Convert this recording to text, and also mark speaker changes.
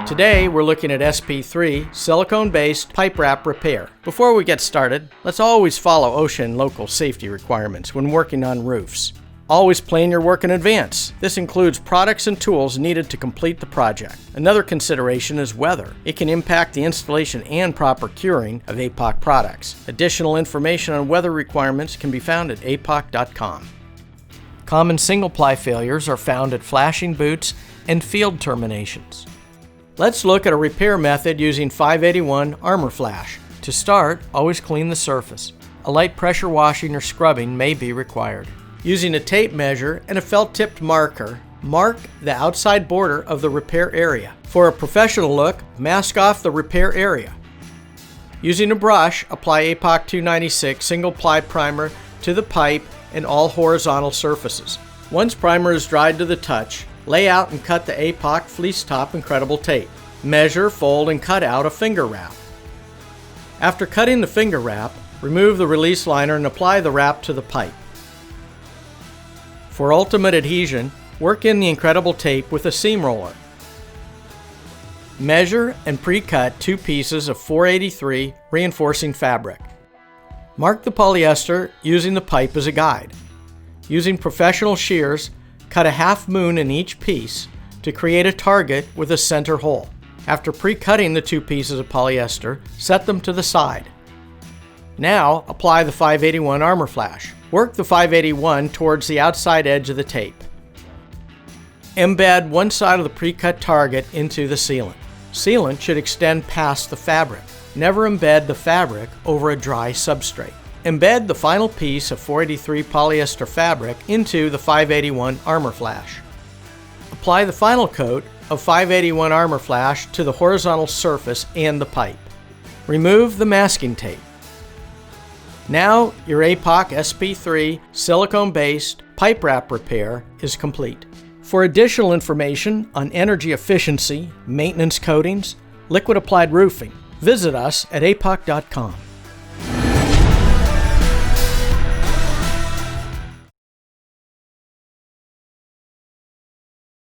Speaker 1: Today we're looking at SP3 silicone-based pipe wrap repair. Before we get started, let's always follow OSHA and local safety requirements when working on roofs. Always plan your work in advance. This includes products and tools needed to complete the project. Another consideration is weather. It can impact the installation and proper curing of APOC products. Additional information on weather requirements can be found at apoc.com. Common single-ply failures are found at flashing boots and field terminations. Let's look at a repair method using 581 Armor Flash. To start, always clean the surface. A light pressure washing or scrubbing may be required. Using a tape measure and a felt-tipped marker, mark the outside border of the repair area. For a professional look, mask off the repair area. Using a brush, apply APOC 296 single-ply primer to the pipe and all horizontal surfaces. Once primer is dried to the touch, lay out and cut the APOC fleece top incredible tape. Measure, fold, and cut out a finger wrap. After cutting the finger wrap, remove the release liner and apply the wrap to the pipe. For ultimate adhesion, work in the incredible tape with a seam roller. Measure and pre-cut 2 pieces of 483 reinforcing fabric. Mark the polyester using the pipe as a guide. Using professional shears, cut a half moon in each piece to create a target with a center hole. After pre-cutting the 2 pieces of polyester, set them to the side. Now apply the 581 Armor Flash. Work the 581 towards the outside edge of the tape. Embed one side of the pre-cut target into the sealant. Sealant should extend past the fabric. Never embed the fabric over a dry substrate. Embed the final piece of 483 polyester fabric into the 581 Armor Flash. Apply the final coat of 581 Armor Flash to the horizontal surface and the pipe. Remove the masking tape. Now your APOC SP3 silicone-based pipe wrap repair is complete. For additional information on energy efficiency, maintenance coatings, liquid applied roofing, visit us at apoc.com.